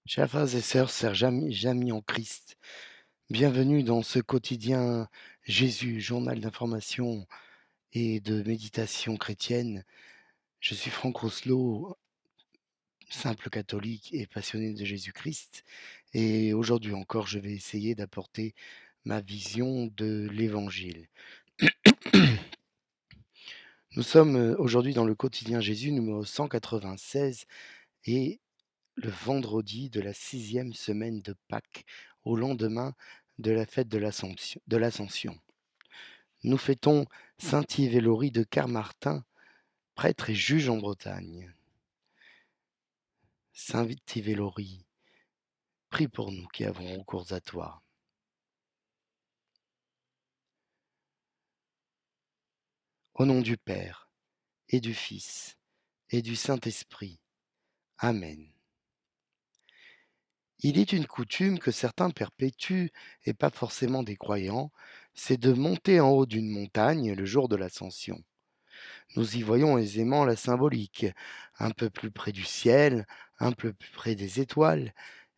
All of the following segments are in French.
Chers frères et sœurs, amis en Christ, bienvenue dans ce quotidien Jésus, journal d'information et de méditation chrétienne. Je suis Franck Rousselot, simple catholique et passionné de Jésus-Christ. Et aujourd'hui encore, je vais essayer d'apporter ma vision de l'Évangile. Nous sommes aujourd'hui dans le quotidien Jésus numéro 196 et le vendredi de la 6e semaine de Pâques, au lendemain de la fête de l'Ascension. Nous fêtons saint Yves et Laurie de Carmartin, prêtre et juge en Bretagne. Saint Yves et Laurie, prie pour nous qui avons recours à toi. Au nom du Père, et du Fils, et du Saint-Esprit. Amen. Il est une coutume que certains perpétuent, et pas forcément des croyants, c'est de monter en haut d'une montagne le jour de l'Ascension. Nous y voyons aisément la symbolique. Un peu plus près du ciel, un peu plus près des étoiles,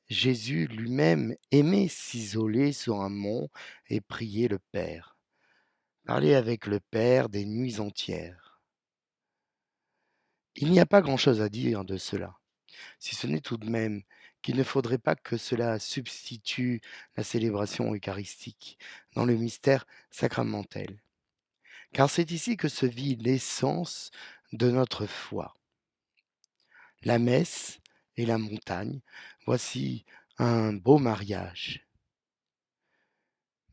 Jésus lui-même aimait s'isoler sur un mont et prier le Père. Parler avec le Père des nuits entières. Il n'y a pas grand-chose à dire de cela, si ce n'est tout de même qu'il ne faudrait pas que cela substitue la célébration eucharistique dans le mystère sacramentel, car c'est ici que se vit l'essence de notre foi. La messe et la montagne, voici un beau mariage.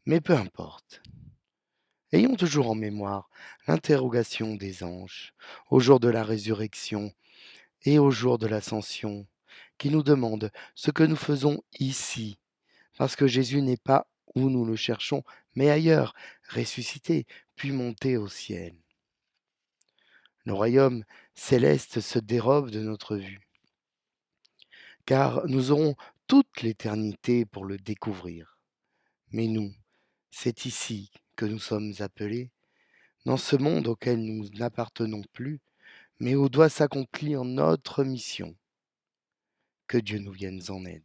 Mais peu importe. Ayons toujours en mémoire l'interrogation des anges au jour de la résurrection et au jour de l'ascension, qui nous demandent ce que nous faisons ici, parce que Jésus n'est pas où nous le cherchons, mais ailleurs, ressuscité, puis monté au ciel. Le royaume céleste se dérobe de notre vue, car nous aurons toute l'éternité pour le découvrir. Mais nous, c'est ici que nous sommes appelés, dans ce monde auquel nous n'appartenons plus, mais où doit s'accomplir notre mission. Que Dieu nous vienne en aide.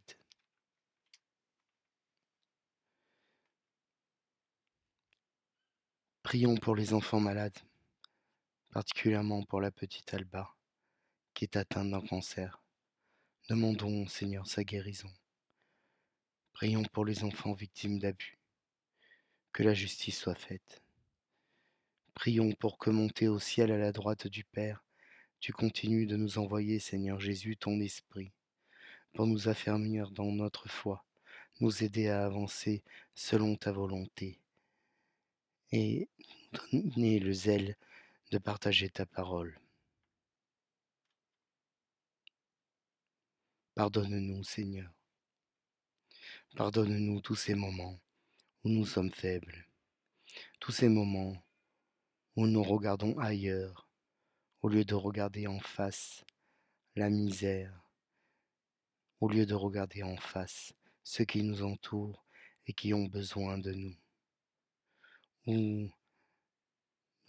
Prions pour les enfants malades, particulièrement pour la petite Alba, qui est atteinte d'un cancer. Demandons au Seigneur sa guérison. Prions pour les enfants victimes d'abus, que la justice soit faite. Prions pour que, monté au ciel à la droite du Père, tu continues de nous envoyer, Seigneur Jésus, ton Esprit, pour nous affermir dans notre foi, nous aider à avancer selon ta volonté et donner le zèle de partager ta parole. Pardonne-nous, Seigneur. Pardonne-nous tous ces moments où nous sommes faibles, tous ces moments où nous regardons ailleurs au lieu de regarder en face la misère, au lieu de regarder en face ceux qui nous entourent et qui ont besoin de nous, où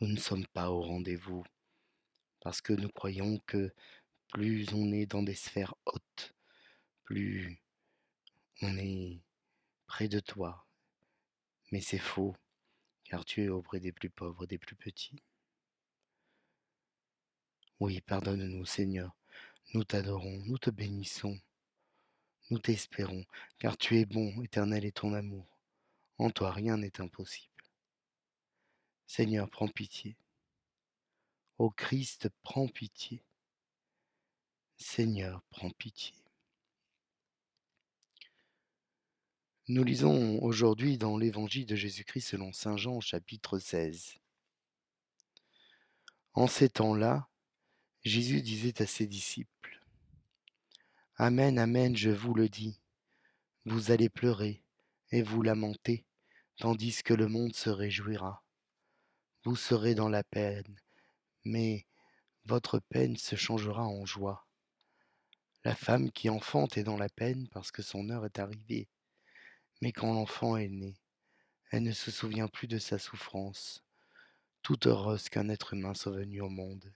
nous ne sommes pas au rendez-vous parce que nous croyons que plus on est dans des sphères hautes, plus on est près de toi. Mais c'est faux, car tu es auprès des plus pauvres, des plus petits. Oui, pardonne-nous, Seigneur. Nous t'adorons, nous te bénissons, nous t'espérons, car tu es bon, éternel est ton amour. En toi, rien n'est impossible. Seigneur, prends pitié. Ô Christ, prends pitié. Seigneur, prends pitié. Nous lisons aujourd'hui dans l'Évangile de Jésus-Christ selon saint Jean, chapitre 16. En ces temps-là, Jésus disait à ses disciples, Amen, amen, je vous le dis, vous allez pleurer et vous lamenter, tandis que le monde se réjouira. Vous serez dans la peine, mais votre peine se changera en joie. La femme qui enfante est dans la peine parce que son heure est arrivée. Mais quand l'enfant est né, elle ne se souvient plus de sa souffrance, toute heureuse qu'un être humain soit venu au monde.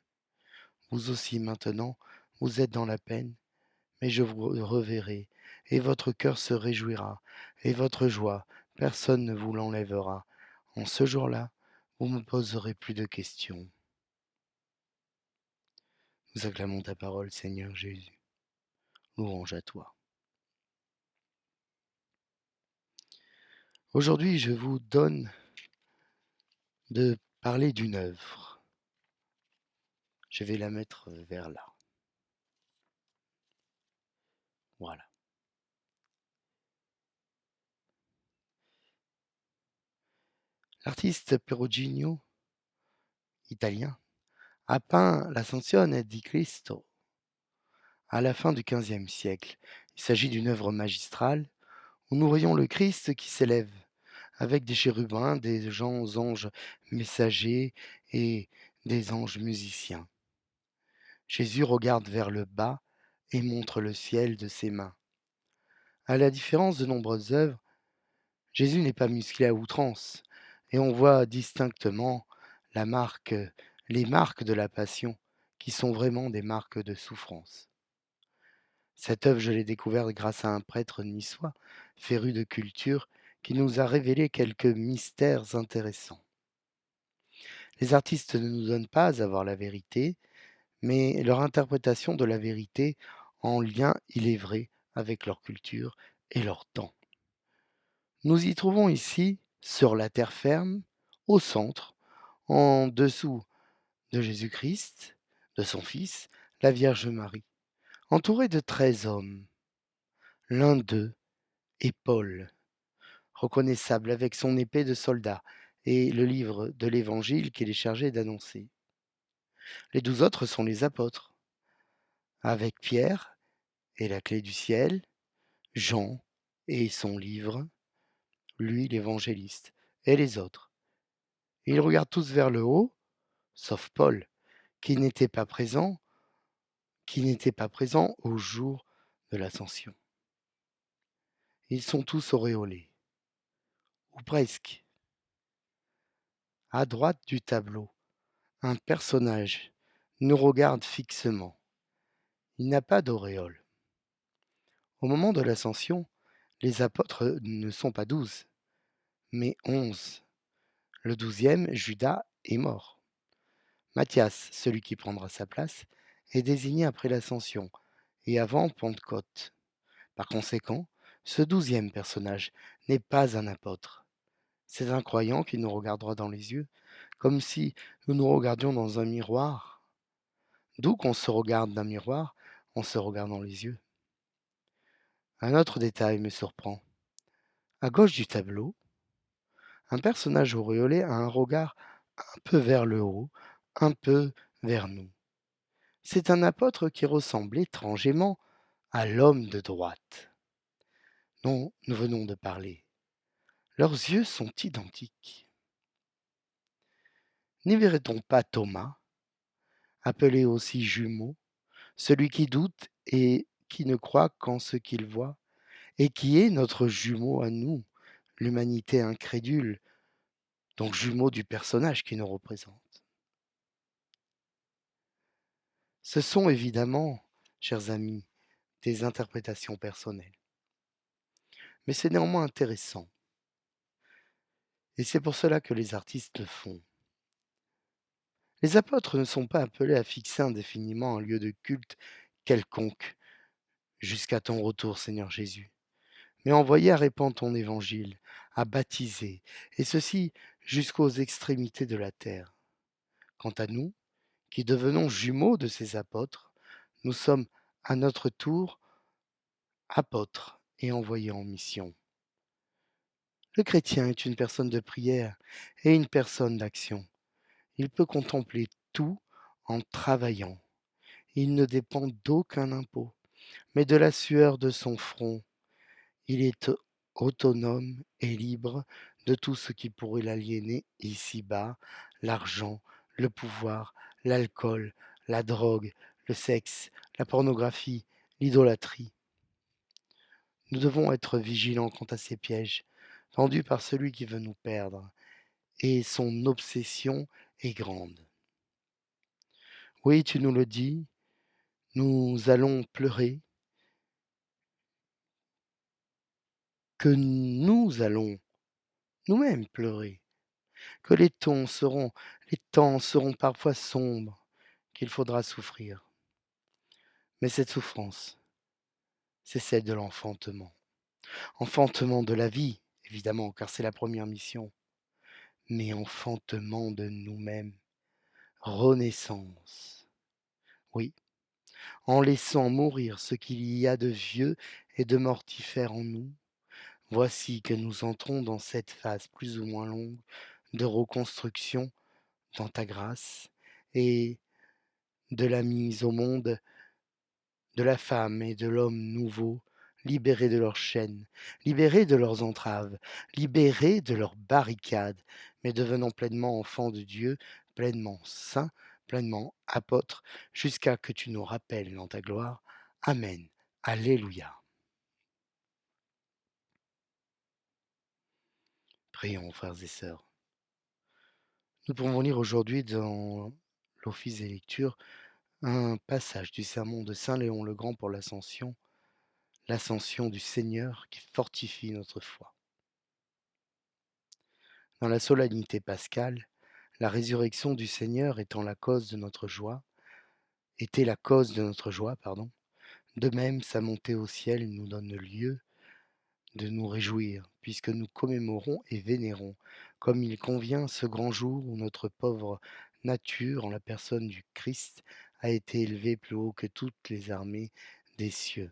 Vous aussi maintenant, vous êtes dans la peine, mais je vous reverrai, et votre cœur se réjouira, et votre joie, personne ne vous l'enlèvera. En ce jour-là, vous me poserez plus de questions. Nous acclamons ta parole, Seigneur Jésus. Louange à toi. Aujourd'hui, je vous donne de parler d'une œuvre. Je vais la mettre vers là. Voilà. L'artiste Perugino, italien, a peint l'Ascensione di Cristo à la fin du XVe siècle. Il s'agit d'une œuvre magistrale où nous voyons le Christ qui s'élève avec des chérubins, des anges messagers et des anges musiciens. Jésus regarde vers le bas et montre le ciel de ses mains. À la différence de nombreuses œuvres, Jésus n'est pas musclé à outrance et on voit distinctement la marque, les marques de la passion qui sont vraiment des marques de souffrance. Cette œuvre, je l'ai découverte grâce à un prêtre niçois, féru de culture, qui nous a révélé quelques mystères intéressants. Les artistes ne nous donnent pas à voir la vérité, mais leur interprétation de la vérité en lien, il est vrai, avec leur culture et leur temps. Nous y trouvons ici, sur la terre ferme, au centre, en dessous de Jésus-Christ, de son Fils, la Vierge Marie, entourée de 13 hommes. L'un d'eux est Paul, reconnaissable avec son épée de soldat et le livre de l'Évangile qu'il est chargé d'annoncer. Les 12 autres sont les apôtres, avec Pierre et la clé du ciel, Jean et son livre, lui l'évangéliste, et les autres. Ils regardent tous vers le haut, sauf Paul, qui n'était pas présent, au jour de l'ascension. Ils sont tous auréolés, ou presque. À droite du tableau, un personnage nous regarde fixement. Il n'a pas d'auréole. Au moment de l'ascension, les apôtres ne sont pas 12, mais 11. Le 12e, Judas, est mort. Matthias, celui qui prendra sa place, est désigné après l'ascension et avant Pentecôte. Par conséquent, ce 12e personnage n'est pas un apôtre. C'est un croyant qui nous regardera dans les yeux, comme si nous nous regardions dans un miroir. D'où qu'on se regarde d'un miroir, on se regarde dans les yeux. Un autre détail me surprend. À gauche du tableau, un personnage auréolé a un regard un peu vers le haut, un peu vers nous. C'est un apôtre qui ressemble étrangement à l'homme de droite dont nous venons de parler. Leurs yeux sont identiques. N'y verrait-on pas Thomas, appelé aussi jumeau, celui qui doute et qui ne croit qu'en ce qu'il voit, et qui est notre jumeau à nous, l'humanité incrédule, donc jumeau du personnage qui nous représente. Ce sont évidemment, chers amis, des interprétations personnelles. Mais c'est néanmoins intéressant. Et c'est pour cela que les artistes le font. Les apôtres ne sont pas appelés à fixer indéfiniment un lieu de culte quelconque jusqu'à ton retour, Seigneur Jésus, mais envoyés à répandre ton évangile, à baptiser, et ceci jusqu'aux extrémités de la terre. Quant à nous, qui devenons jumeaux de ces apôtres, nous sommes à notre tour apôtres et envoyés en mission. Le chrétien est une personne de prière et une personne d'action. Il peut contempler tout en travaillant. Il ne dépend d'aucun impôt, mais de la sueur de son front. Il est autonome et libre de tout ce qui pourrait l'aliéner ici-bas, l'argent, le pouvoir, l'alcool, la drogue, le sexe, la pornographie, l'idolâtrie. Nous devons être vigilants quant à ces pièges, tendus par celui qui veut nous perdre, et son obsession est grande. Oui, tu nous le dis, nous allons pleurer que nous allons nous-mêmes pleurer, que les temps seront parfois sombres, qu'il faudra souffrir. Mais cette souffrance, c'est celle de l'enfantement. Enfantement de la vie, évidemment, car c'est la première mission, mais enfantement de nous-mêmes, renaissance. Oui, en laissant mourir ce qu'il y a de vieux et de mortifère en nous, voici que nous entrons dans cette phase plus ou moins longue de reconstruction dans ta grâce et de la mise au monde de la femme et de l'homme nouveau, libérés de leurs chaînes, libérés de leurs entraves, libérés de leurs barricades, mais devenant pleinement enfants de Dieu, pleinement saints, pleinement apôtres, jusqu'à que tu nous rappelles dans ta gloire. Amen. Alléluia. Prions, frères et sœurs. Nous pouvons lire aujourd'hui dans l'office des lectures un passage du sermon de Saint Léon le Grand pour l'ascension du Seigneur qui fortifie notre foi. Dans la solennité pascale, la résurrection du Seigneur étant la cause de notre joie, était la cause de notre joie, pardon. De même, sa montée au ciel nous donne lieu de nous réjouir, puisque nous commémorons et vénérons, comme il convient, ce grand jour où notre pauvre nature, en la personne du Christ, a été élevée plus haut que toutes les armées des cieux,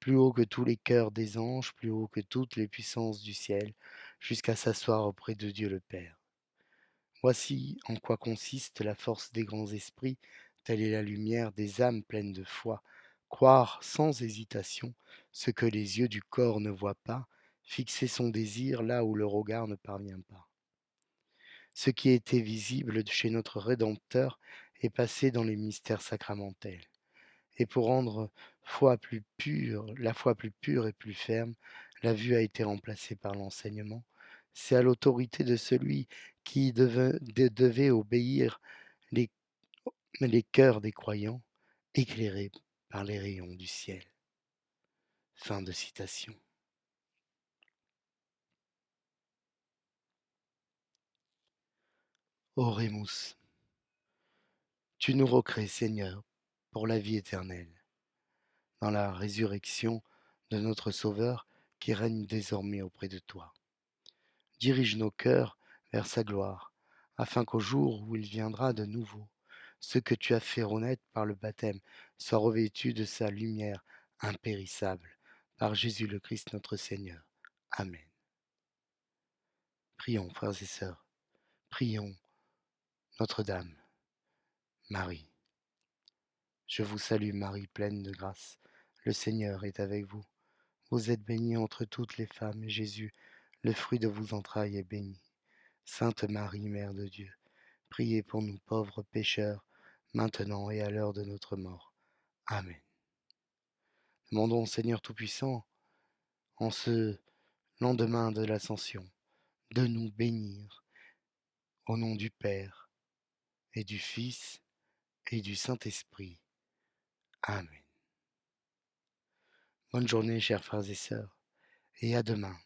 plus haut que tous les cœurs des anges, plus haut que toutes les puissances du ciel, jusqu'à s'asseoir auprès de Dieu le Père. Voici en quoi consiste la force des grands esprits, telle est la lumière des âmes pleines de foi. Croire sans hésitation ce que les yeux du corps ne voient pas, fixer son désir là où le regard ne parvient pas. Ce qui était visible chez notre Rédempteur est passé dans les mystères sacramentels. Et pour rendre la foi plus pure et plus ferme, la vue a été remplacée par l'enseignement. C'est à l'autorité de celui qui devait obéir les, les cœurs des croyants, éclairés par les rayons du ciel. Fin de citation. Oremus, tu nous recrées, Seigneur, pour la vie éternelle, dans la résurrection de notre Sauveur qui règne désormais auprès de toi. Dirige nos cœurs vers sa gloire, afin qu'au jour où il viendra de nouveau, ce que tu as fait renaître par le baptême soit revêtu de sa lumière impérissable, par Jésus le Christ notre Seigneur. Amen. Prions, frères et sœurs, prions Notre-Dame, Marie. Je vous salue Marie, pleine de grâce. Le Seigneur est avec vous. Vous êtes bénie entre toutes les femmes, et Jésus, le fruit de vos entrailles, est béni. Sainte Marie, Mère de Dieu, priez pour nous pauvres pécheurs, maintenant et à l'heure de notre mort. Amen. Demandons au Seigneur Tout-Puissant, en ce lendemain de l'Ascension, de nous bénir, au nom du Père, et du Fils, et du Saint-Esprit. Amen. Bonne journée, chers frères et sœurs, et à demain.